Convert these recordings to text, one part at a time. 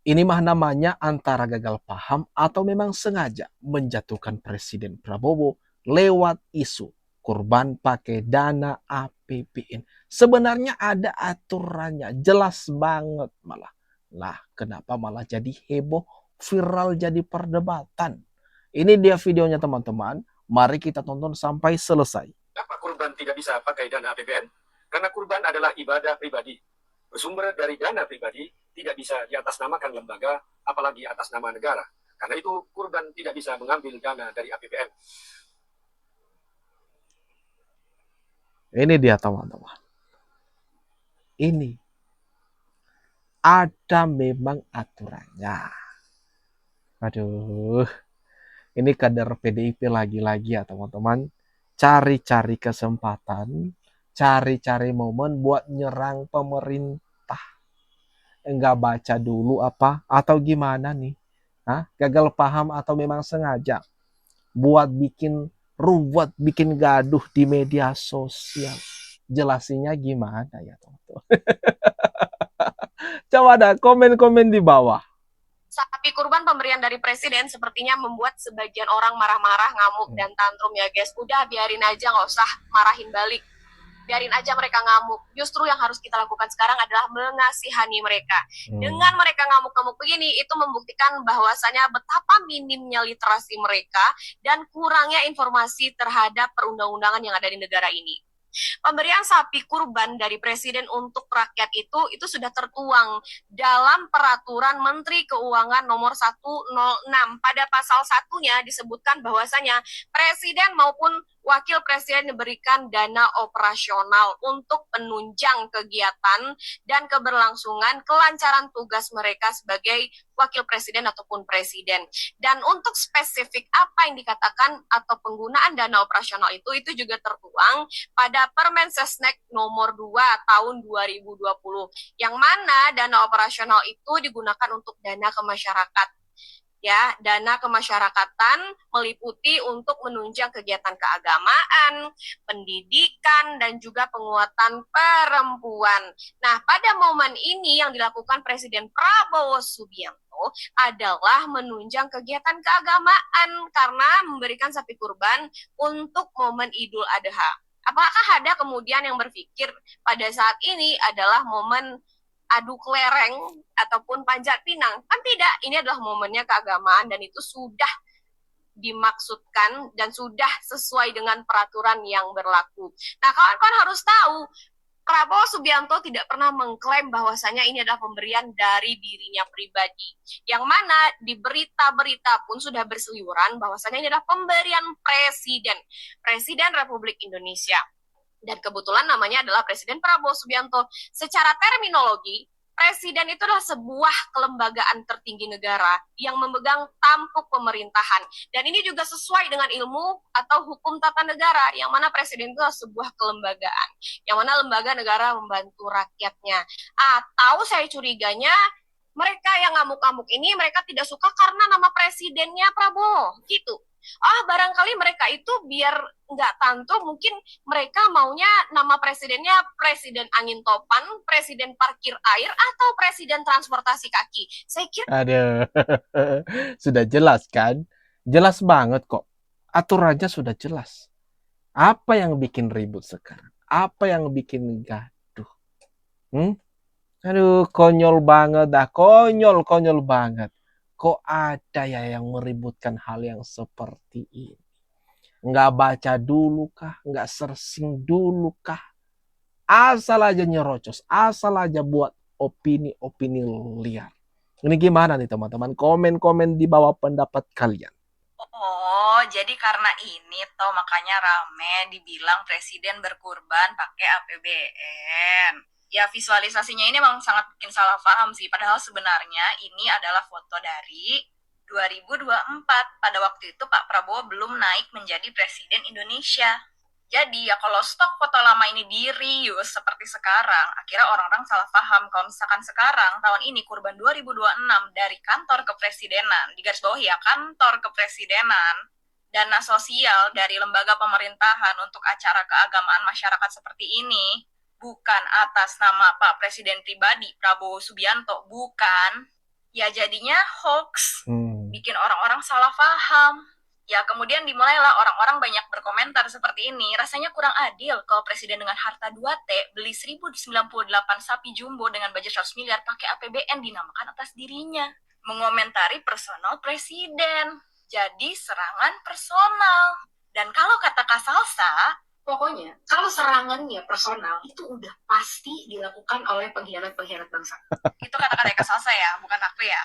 Ini mah namanya antara gagal paham atau memang sengaja menjatuhkan Presiden Prabowo lewat isu kurban pakai dana APBN. Sebenarnya ada aturannya, jelas banget malah. Lah, kenapa malah jadi heboh, viral jadi perdebatan? Ini dia videonya teman-teman. Mari kita tonton sampai selesai. Kenapa kurban tidak bisa pakai dana APBN? Karena kurban adalah ibadah pribadi. Bersumber dari dana pribadi, tidak bisa diatasnamakan lembaga, apalagi atas nama negara. Karena itu kurban tidak bisa mengambil dana dari APBN. Ini dia teman-teman. Ini ada memang aturannya. Aduh, ini kader PDIP lagi-lagi ya teman-teman. Cari-cari kesempatan, cari-cari momen buat nyerang pemerintah. Enggak baca dulu apa atau gimana nih? Hah? Gagal paham atau memang sengaja buat bikin ruwet, bikin gaduh di media sosial. Jelasinya gimana ya teman-teman? Coba ada komen-komen di bawah. Sapi kurban pemberian dari presiden sepertinya membuat sebagian orang marah-marah, ngamuk, dan tantrum ya guys. Udah biarin aja, nggak usah marahin balik. Biarin aja mereka ngamuk. Justru yang harus kita lakukan sekarang adalah mengasihani mereka. Dengan mereka ngamuk-ngamuk begini, itu membuktikan bahwasanya betapa minimnya literasi mereka dan kurangnya informasi terhadap perundang-undangan yang ada di negara ini. Pemberian sapi kurban dari presiden untuk rakyat itu sudah tertuang dalam peraturan Menteri Keuangan nomor 106. Pada pasal satunya disebutkan bahwasanya presiden maupun wakil presiden diberikan dana operasional untuk penunjang kegiatan dan keberlangsungan kelancaran tugas mereka sebagai wakil presiden ataupun presiden. Dan untuk spesifik apa yang dikatakan atau penggunaan dana operasional itu juga tertuang pada Permen Sesnek nomor 2 tahun 2020, yang mana dana operasional itu digunakan untuk dana ke masyarakat. Ya, dana kemasyarakatan meliputi untuk menunjang kegiatan keagamaan, pendidikan, dan juga penguatan perempuan. Nah, pada momen ini yang dilakukan Presiden Prabowo Subianto adalah menunjang kegiatan keagamaan karena memberikan sapi kurban untuk momen Idul Adha. Apakah ada kemudian yang berpikir pada saat ini adalah momen adu kelereng ataupun panjat pinang? Kan tidak, ini adalah momennya keagamaan dan itu sudah dimaksudkan dan sudah sesuai dengan peraturan yang berlaku. Nah, kawan-kawan harus tahu, Prabowo Subianto tidak pernah mengklaim bahwasanya ini adalah pemberian dari dirinya pribadi. Yang mana di berita-berita pun sudah berseliweran bahwasanya ini adalah pemberian Presiden Republik Indonesia. Dan kebetulan namanya adalah Presiden Prabowo Subianto. Secara terminologi, presiden itu adalah sebuah kelembagaan tertinggi negara yang memegang tampuk pemerintahan. Dan ini juga sesuai dengan ilmu atau hukum tata negara, yang mana presiden itu adalah sebuah kelembagaan, yang mana lembaga negara membantu rakyatnya. Atau saya curiganya, mereka yang ngamuk-ngamuk ini mereka tidak suka karena nama presidennya Prabowo, gitu. Barangkali mereka itu biar nggak tantrum, mungkin mereka maunya nama presidennya presiden angin topan, presiden parkir air, atau presiden transportasi kaki. Saya kira Aduh, sudah jelas kan? Jelas banget kok. Aturannya sudah jelas. Apa yang bikin ribut sekarang? Apa yang bikin gaduh? Hmm? Aduh, konyol banget dah. Konyol banget. Kok ada ya yang meributkan hal yang seperti ini? Nggak baca dulu kah? Nggak searching dulu kah? Asal aja nyerocos. Asal aja buat opini-opini liar. Ini gimana nih teman-teman? Komen-komen di bawah pendapat kalian. Oh, jadi karena ini toh makanya rame dibilang presiden berkurban pakai APBN. Ya, visualisasinya ini memang sangat bikin salah paham sih. Padahal sebenarnya ini adalah foto dari 2024. Pada waktu itu Pak Prabowo belum naik menjadi presiden Indonesia. Jadi ya kalau stok foto lama ini di reuse seperti sekarang, akhirnya orang-orang salah paham kalau misalkan sekarang tahun ini kurban 2026 dari kantor kepresidenan, di garis bawah ya kantor kepresidenan, dana sosial dari lembaga pemerintahan untuk acara keagamaan masyarakat seperti ini, bukan atas nama Pak Presiden pribadi Prabowo Subianto, bukan. Ya jadinya hoax, Hmm. bikin orang-orang salah paham. Ya kemudian dimulailah orang-orang banyak berkomentar seperti ini. Rasanya kurang adil kalau presiden dengan harta 2T beli 1098 sapi jumbo dengan budget 100 miliar pakai APBN dinamakan atas dirinya. Mengomentari personal presiden. Jadi serangan personal. Dan kalau kata Kak Salsa, pokoknya kalau serangannya personal itu udah pasti dilakukan oleh pengkhianat-pengkhianat bangsa. Itu kata-kata Kak Salsa ya, bukan aku ya.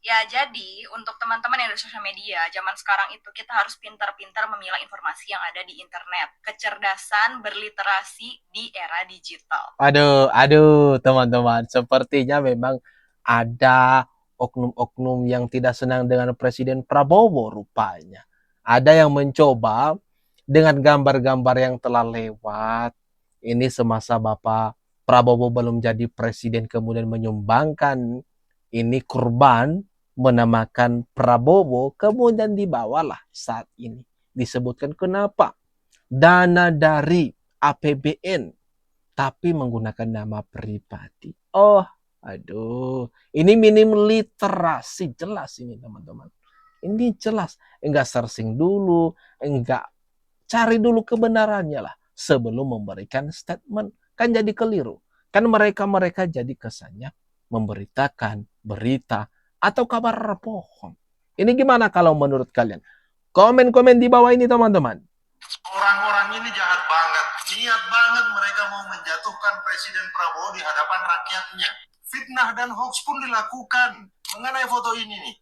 Ya, jadi untuk teman-teman yang ada di sosial media, zaman sekarang itu kita harus pintar-pintar memilah informasi yang ada di internet. Kecerdasan berliterasi di era digital. Aduh, teman-teman. Sepertinya memang ada oknum-oknum yang tidak senang dengan Presiden Prabowo rupanya. Ada yang mencoba dengan gambar-gambar yang telah lewat. Ini semasa Bapak Prabowo belum jadi presiden kemudian menyumbangkan ini kurban menamakan Prabowo, kemudian dibawalah saat ini. Disebutkan kenapa? Dana dari APBN, tapi menggunakan nama pribadi. Oh, aduh. Ini minim literasi, jelas ini teman-teman. Ini jelas. Enggak searching dulu, enggak cari dulu kebenarannya lah sebelum memberikan statement. Kan jadi keliru. Kan mereka jadi kesannya memberitakan berita atau kabar bohong. Ini gimana kalau menurut kalian? Komen-komen di bawah ini teman-teman. Orang-orang ini jahat banget. Niat banget mereka mau menjatuhkan Presiden Prabowo di hadapan rakyatnya. Fitnah dan hoax pun dilakukan. Mengenai foto ini nih,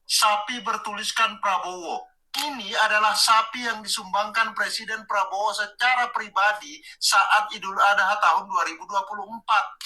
sapi bertuliskan Prabowo. Ini adalah sapi yang disumbangkan Presiden Prabowo secara pribadi saat Idul Adha tahun 2024.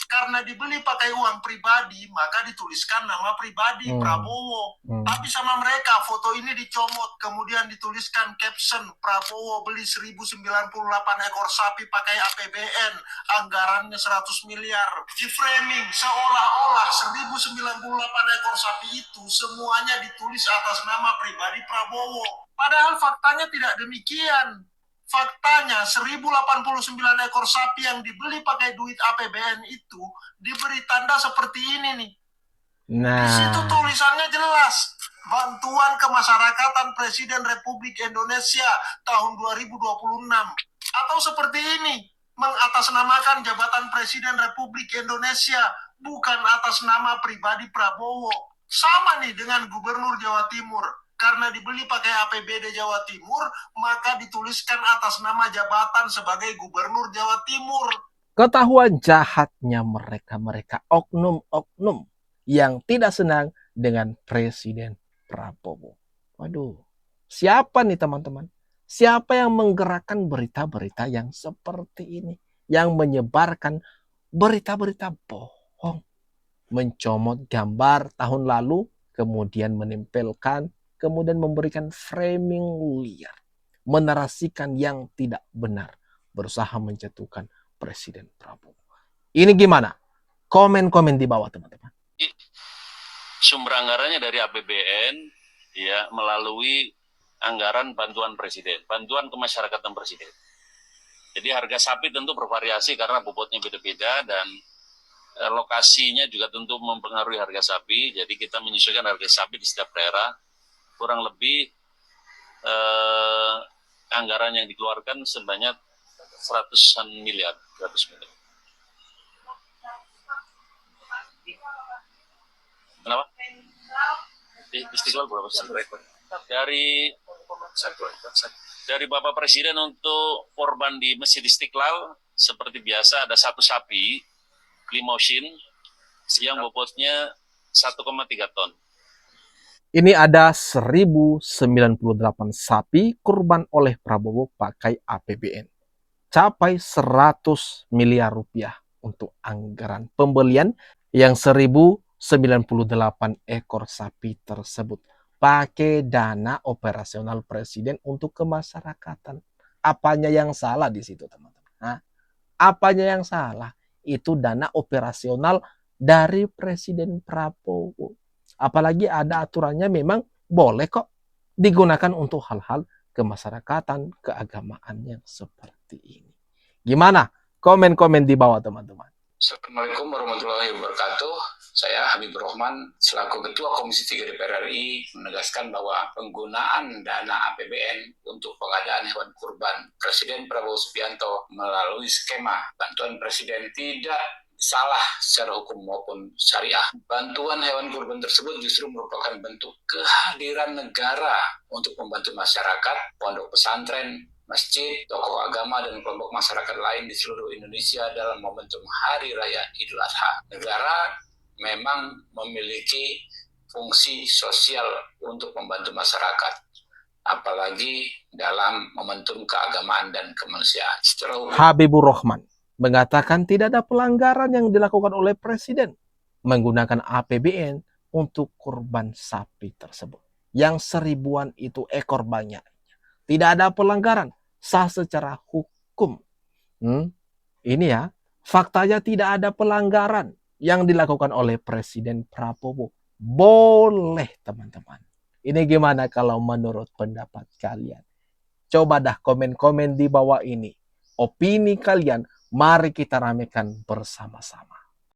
Karena dibeli pakai uang pribadi, maka dituliskan nama pribadi Prabowo. Tapi sama mereka, foto ini dicomot, kemudian dituliskan caption, Prabowo beli 1098 ekor sapi pakai APBN, anggarannya 100 miliar. Di framing, seolah-olah 1098 ekor sapi itu semuanya ditulis atas nama pribadi Prabowo. Padahal faktanya tidak demikian. Faktanya 1089 ekor sapi yang dibeli pakai duit APBN itu diberi tanda seperti ini nih. Di situ tulisannya jelas, bantuan kemasyarakatan Presiden Republik Indonesia tahun 2026. Atau seperti ini, mengatasnamakan jabatan Presiden Republik Indonesia bukan atas nama pribadi Prabowo. Sama nih dengan Gubernur Jawa Timur. Karena dibeli pakai APBD Jawa Timur, maka dituliskan atas nama jabatan sebagai Gubernur Jawa Timur. Ketahuan jahatnya mereka oknum-oknum yang tidak senang dengan Presiden Prabowo. Waduh, siapa nih teman-teman? Siapa yang menggerakkan berita-berita yang seperti ini? Yang menyebarkan berita-berita bohong. Mencomot gambar tahun lalu, kemudian menempelkan, kemudian memberikan framing liar. Menarasikan yang tidak benar. Berusaha menjatuhkan Presiden Prabowo. Ini gimana? Komen-komen di bawah teman-teman. Sumber anggarannya dari APBN ya melalui anggaran bantuan presiden, bantuan kemasyarakatan presiden. Jadi harga sapi tentu bervariasi karena bobotnya beda-beda dan lokasinya juga tentu mempengaruhi harga sapi. Jadi kita menyesuaikan harga sapi di setiap daerah. Kurang lebih anggaran yang dikeluarkan sebanyak 100 miliar. Kenapa? Di Istiqlal berapa sih? Dari Bapak Presiden untuk korban di Masjid Istiqlal seperti biasa ada satu sapi limousin yang bobotnya 1,3 ton. Ini ada 1098 sapi kurban oleh Prabowo pakai APBN. Capai 100 miliar rupiah untuk anggaran pembelian yang 1098 ekor sapi tersebut. Pakai dana operasional presiden untuk kemasyarakatan. Apanya yang salah di situ teman-teman? Apanya yang salah? Itu dana operasional dari Presiden Prabowo. Apalagi ada aturannya memang boleh kok digunakan untuk hal-hal kemasyarakatan, keagamaan yang seperti ini. Gimana? Komen-komen di bawah teman-teman. Assalamualaikum warahmatullahi wabarakatuh. Saya Habibur Rahman selaku Ketua Komisi 3 DPR RI menegaskan bahwa penggunaan dana APBN untuk pengadaan hewan kurban Presiden Prabowo Subianto melalui skema bantuan Presiden tidak salah secara hukum maupun syariah. Bantuan hewan kurban tersebut justru merupakan bentuk kehadiran negara untuk membantu masyarakat, pondok pesantren, masjid, tokoh agama, dan kelompok masyarakat lain di seluruh Indonesia dalam momentum Hari Raya Idul Adha. Negara memang memiliki fungsi sosial untuk membantu masyarakat, apalagi dalam momentum keagamaan dan kemanusiaan. Secara hukum, Habibur Rahman mengatakan tidak ada pelanggaran yang dilakukan oleh Presiden menggunakan APBN untuk kurban sapi tersebut. Yang seribuan itu ekor banyak. Tidak ada pelanggaran, sah secara hukum. Ini ya, faktanya tidak ada pelanggaran yang dilakukan oleh Presiden Prabowo. Boleh teman-teman. Ini gimana kalau menurut pendapat kalian? Coba dah komen-komen di bawah ini. Opini kalian, mari kita ramekan bersama-sama.